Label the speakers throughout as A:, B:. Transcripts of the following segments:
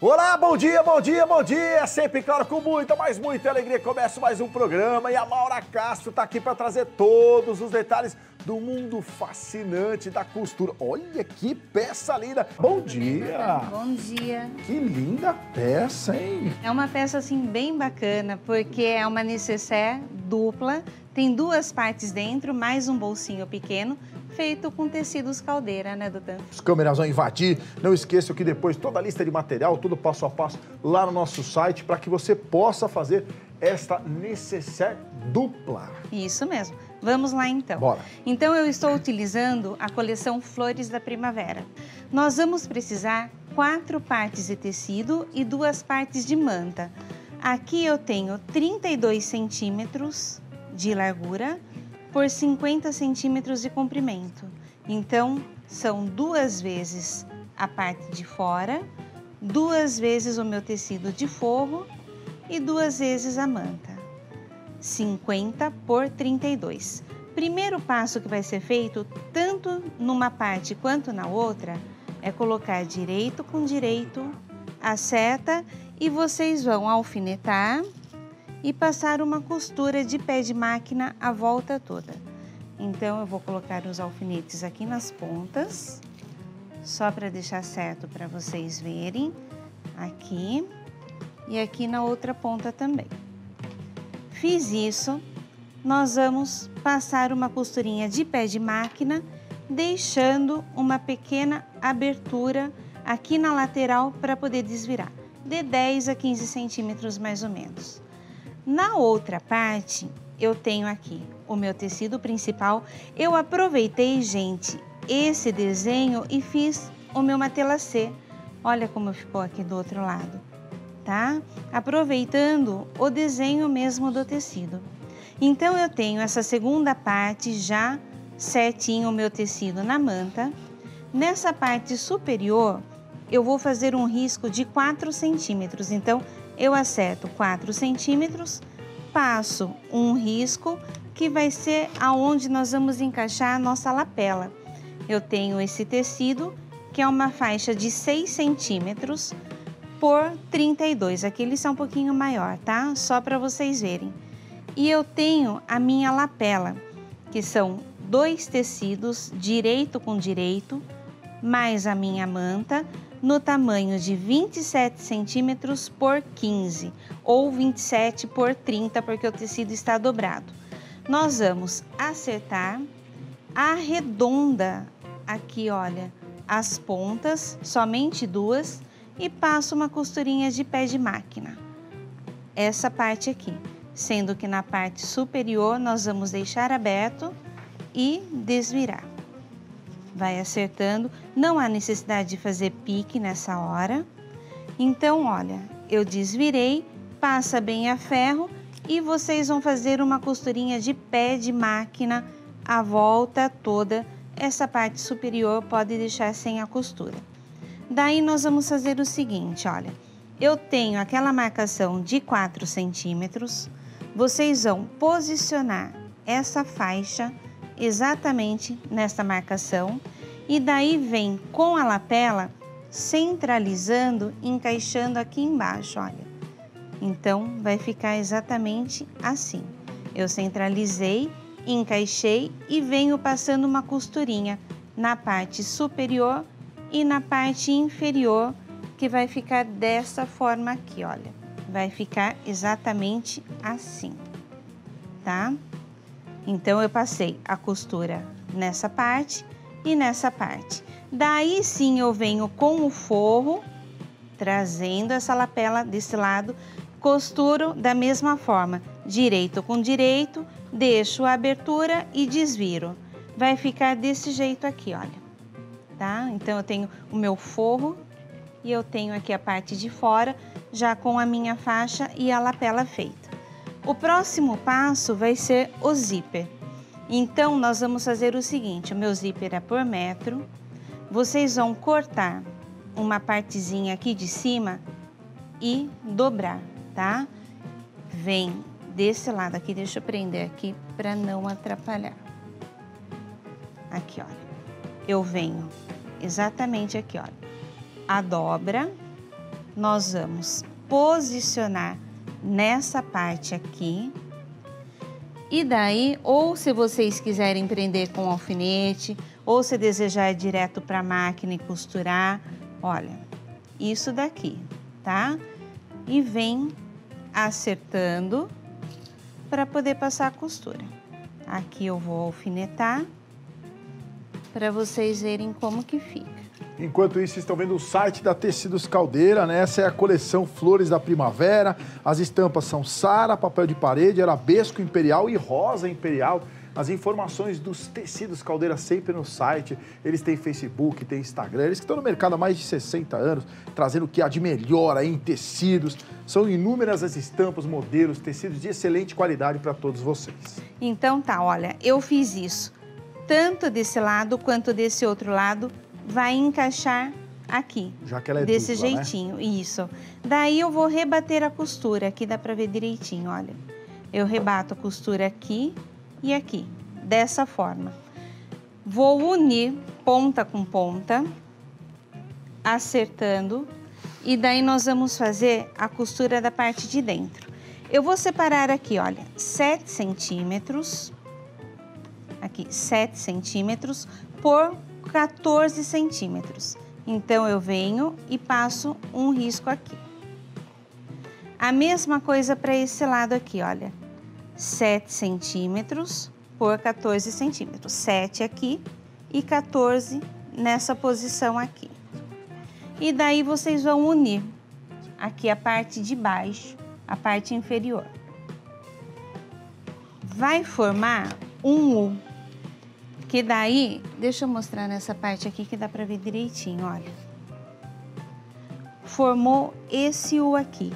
A: Olá, bom dia, bom dia, bom dia! Sempre, claro, com muita, mas muita alegria, começa mais um programa e a Maura Castro tá aqui para trazer todos os detalhes do mundo fascinante da costura. Olha que peça linda! Bom dia!
B: Bom dia!
A: Que linda peça, hein?
B: É uma peça, assim, bem bacana, porque é uma nécessaire dupla, tem duas partes dentro, mais um bolsinho pequeno, feito com tecidos caldeira, né, Dutan?
A: Os câmeras vão invadir. Não esqueça que depois toda a lista de material, tudo passo a passo lá no nosso site para que você possa fazer esta nécessaire dupla.
B: Isso mesmo. Vamos lá então.
A: Bora.
B: Então eu estou utilizando a coleção Flores da Primavera. Nós vamos precisar 4 partes de tecido e 2 partes de manta. Aqui eu tenho 32 centímetros de largura por 50 centímetros de comprimento. Então, são 2 vezes a parte de fora, 2 vezes o meu tecido de forro e 2 vezes a manta. 50 por 32. Primeiro passo que vai ser feito, tanto numa parte quanto na outra, é colocar direito com direito a seta e vocês vão alfinetar e passar uma costura de pé de máquina a volta toda. Então, eu vou colocar os alfinetes aqui nas pontas, só para deixar certo para vocês verem, aqui e aqui na outra ponta também. Fiz isso, nós vamos passar uma costurinha de pé de máquina, deixando uma pequena abertura aqui na lateral para poder desvirar, de 10 a 15 centímetros mais ou menos. Na outra parte, eu tenho aqui o meu tecido principal. Eu aproveitei, gente, esse desenho e fiz o meu matelacê. Olha como ficou aqui do outro lado, tá? Aproveitando o desenho mesmo do tecido. Então, eu tenho essa segunda parte já certinho o meu tecido na manta. Nessa parte superior, eu vou fazer um risco de 4 centímetros. Então, eu acerto 4 centímetros, passo um risco que vai ser aonde nós vamos encaixar a nossa lapela. Eu tenho esse tecido, que é uma faixa de 6 centímetros por 32. Aqui ele é um pouquinho maior, tá? Só para vocês verem. E eu tenho a minha lapela, que são 2 tecidos, direito com direito, mais a minha manta, no tamanho de 27 centímetros por 15 ou 27 por 30, porque o tecido está dobrado. Nós vamos acertar, arredonda aqui, olha, as pontas, somente 2, e passo uma costurinha de pé de máquina. Essa parte aqui, sendo que na parte superior nós vamos deixar aberto e desvirar. Vai acertando, não há necessidade de fazer pique nessa hora. Então, olha, eu desvirei, passa bem a ferro e vocês vão fazer uma costurinha de pé de máquina a volta toda. Essa parte superior pode deixar sem a costura. Daí nós vamos fazer o seguinte, olha, eu tenho aquela marcação de 4 centímetros, vocês vão posicionar essa faixa exatamente nessa marcação e daí vem com a lapela centralizando, encaixando aqui embaixo, olha. Então, vai ficar exatamente assim. Eu centralizei, encaixei e venho passando uma costurinha na parte superior e na parte inferior, que vai ficar dessa forma aqui, olha. Vai ficar exatamente assim, tá? Então, eu passei a costura nessa parte e nessa parte. Daí, sim, eu venho com o forro, trazendo essa lapela desse lado, costuro da mesma forma, direito com direito, deixo a abertura e desviro. Vai ficar desse jeito aqui, olha, tá? Então, eu tenho o meu forro e eu tenho aqui a parte de fora, já com a minha faixa e a lapela feita. O próximo passo vai ser o zíper. Então, nós vamos fazer o seguinte, o meu zíper é por metro, vocês vão cortar uma partezinha aqui de cima e dobrar, tá? Vem desse lado aqui, deixa eu prender aqui para não atrapalhar. Aqui, olha, eu venho exatamente aqui, olha, a dobra, nós vamos posicionar nessa parte aqui. E daí, ou se vocês quiserem prender com alfinete, ou se desejar ir direto para a máquina e costurar, olha, isso daqui, tá? E vem acertando para poder passar a costura. Aqui eu vou alfinetar para vocês verem como que fica.
A: Enquanto isso, vocês estão vendo o site da Tecidos Caldeira, né? Essa é a coleção Flores da Primavera. As estampas são Sara, papel de parede, arabesco imperial e rosa imperial. As informações dos Tecidos Caldeira sempre no site. Eles têm Facebook, têm Instagram. Eles que estão no mercado há mais de 60 anos, trazendo o que há de melhor aí em tecidos. São inúmeras as estampas, modelos, tecidos de excelente qualidade para todos vocês.
B: Então tá, olha, eu fiz isso. Tanto desse lado quanto desse outro lado vai encaixar aqui. Já que ela é desse dupla, jeitinho, né? Isso. Daí eu vou rebater a costura. Aqui dá para ver direitinho, olha. Eu rebato a costura aqui e aqui, dessa forma. Vou unir ponta com ponta, acertando, e daí nós vamos fazer a costura da parte de dentro. Eu vou separar aqui, olha, 7 centímetros, aqui, 7 centímetros por 14 centímetros. Então, eu venho e passo um risco aqui. A mesma coisa para esse lado aqui, olha. 7 centímetros por 14 centímetros. 7 aqui e 14 nessa posição aqui. E daí vocês vão unir aqui a parte de baixo, a parte inferior. Vai formar um U, que daí, deixa eu mostrar nessa parte aqui que dá para ver direitinho, olha. Formou esse U aqui,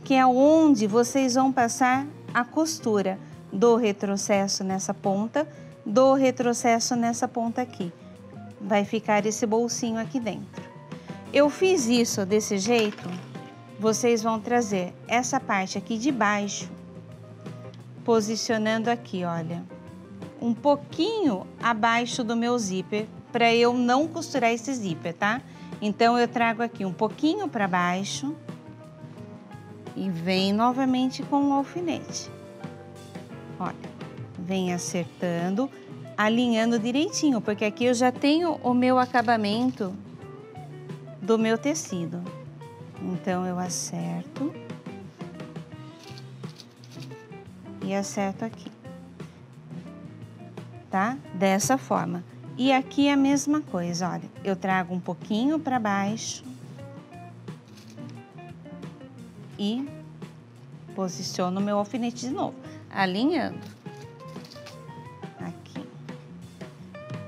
B: que é onde vocês vão passar a costura. Do retrocesso nessa ponta, do retrocesso nessa ponta aqui. Vai ficar esse bolsinho aqui dentro. Eu fiz isso desse jeito, vocês vão trazer essa parte aqui de baixo, posicionando aqui, olha, um pouquinho abaixo do meu zíper, para eu não costurar esse zíper, tá? Então, eu trago aqui um pouquinho para baixo e venho novamente com o alfinete. Olha, vem acertando, alinhando direitinho, porque aqui eu já tenho o meu acabamento do meu tecido. Então, eu acerto e acerto aqui, tá? Dessa forma. E aqui é a mesma coisa, olha, eu trago um pouquinho para baixo e posiciono o meu alfinete de novo. Alinhando aqui,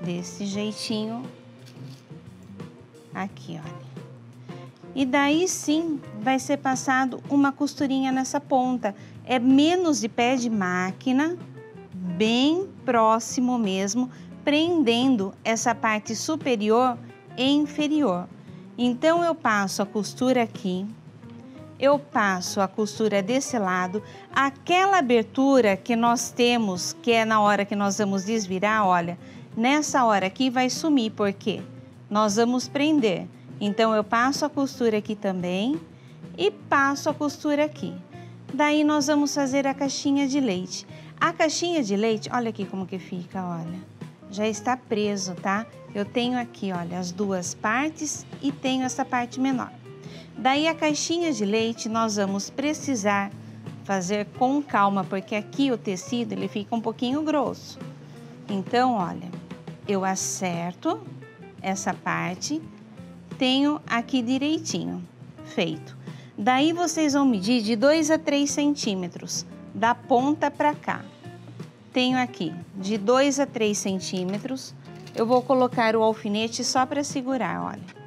B: desse jeitinho, aqui, olha. E daí sim, vai ser passado uma costurinha nessa ponta. É menos de pé de máquina, bem próximo mesmo, prendendo essa parte superior e inferior. Então, eu passo a costura aqui. Eu passo a costura desse lado, aquela abertura que nós temos, que é na hora que nós vamos desvirar, olha, nessa hora aqui vai sumir, porque nós vamos prender. Então, eu passo a costura aqui também e passo a costura aqui. Daí, nós vamos fazer a caixinha de leite. A caixinha de leite, olha aqui como que fica, olha, já está preso, tá? Eu tenho aqui, olha, as duas partes e tenho essa parte menor. Daí a caixinha de leite nós vamos precisar fazer com calma, porque aqui o tecido ele fica um pouquinho grosso. Então, olha, eu acerto essa parte, tenho aqui direitinho, feito. Daí vocês vão medir de 2 a 3 centímetros, da ponta para cá. Tenho aqui de 2 a 3 centímetros, eu vou colocar o alfinete só para segurar, olha.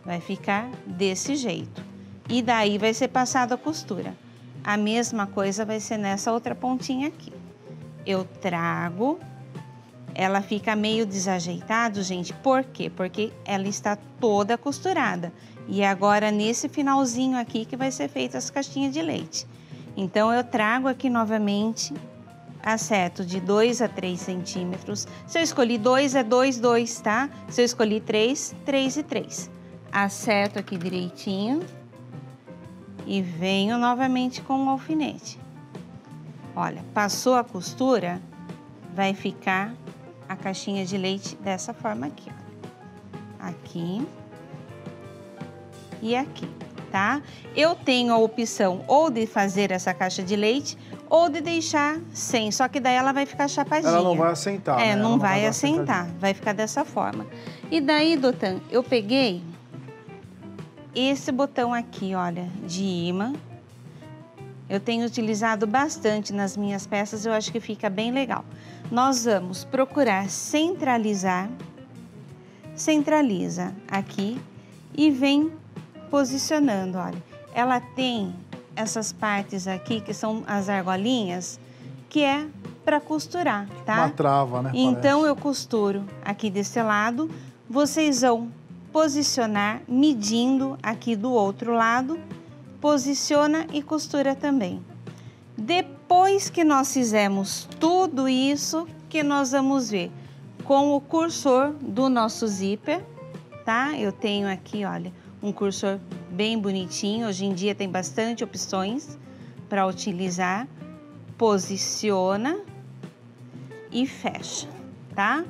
B: Vai ficar desse jeito. E daí vai ser passada a costura. A mesma coisa vai ser nessa outra pontinha aqui. Eu trago, ela fica meio desajeitada, gente. Por quê? Porque ela está toda costurada. E agora nesse finalzinho aqui que vai ser feita as caixinhas de leite. Então eu trago aqui novamente, acerto de 2 a 3 centímetros. Se eu escolhi 2, é 2, 2, tá? Se eu escolhi 3, 3 e 3. Acerto aqui direitinho e venho novamente com o alfinete. Olha, passou a costura, vai ficar a caixinha de leite dessa forma aqui, ó. Aqui e aqui, tá? Eu tenho a opção ou de fazer essa caixa de leite ou de deixar sem, só que daí ela vai ficar chapadinha.
A: Ela não vai assentar, né?
B: Não vai assentar, vai ficar dessa forma. E daí, Dotan, eu peguei esse botão aqui, olha, de imã. Eu tenho utilizado bastante nas minhas peças, eu acho que fica bem legal. Nós vamos procurar centralizar, centraliza aqui e vem posicionando, olha. Ela tem essas partes aqui, que são as argolinhas, que é para costurar, tá?
A: Uma trava, né?
B: Então,
A: parece.
B: eu costuro aqui desse lado, vocês vão posicionar, medindo aqui do outro lado, posiciona e costura também. Depois que nós fizermos tudo isso, que nós vamos ver com o cursor do nosso zíper, tá? Eu tenho aqui, olha, um cursor bem bonitinho, hoje em dia tem bastante opções para utilizar. Posiciona e fecha, tá?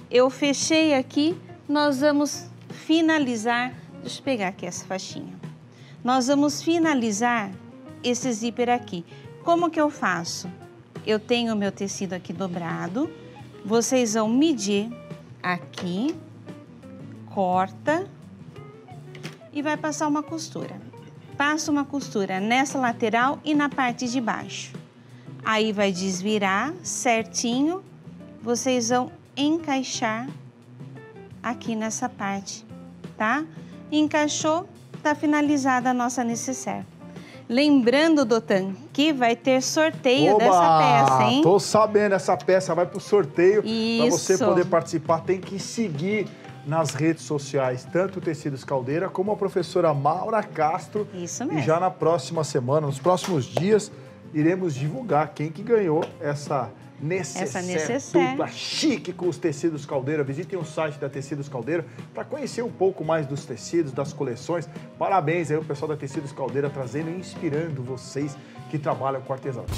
B: Eu fechei aqui, nós vamos finalizar, deixa eu pegar aqui essa faixinha. Nós vamos finalizar esse zíper aqui. Como que eu faço? Eu tenho o meu tecido aqui dobrado, vocês vão medir aqui, corta e vai passar uma costura. Passa uma costura nessa lateral e na parte de baixo. Aí vai desvirar certinho, vocês vão encaixar aqui nessa parte, tá? Encaixou, tá finalizada a nossa necessaire. Lembrando, Dotan, que vai ter sorteio dessa peça, hein?
A: Tô sabendo, essa peça vai pro sorteio.
B: Isso.
A: Para você poder participar, tem que seguir nas redes sociais, tanto o Tecidos Caldeira como a professora Maura Castro.
B: Isso mesmo.
A: E já na próxima semana, nos próximos dias, iremos divulgar quem que ganhou essa necessaire dupla chique com os Tecidos Caldeira. Visitem o site da Tecidos Caldeira para conhecer um pouco mais dos tecidos, das coleções. Parabéns aí ao pessoal da Tecidos Caldeira trazendo e inspirando vocês que trabalham com artesanato.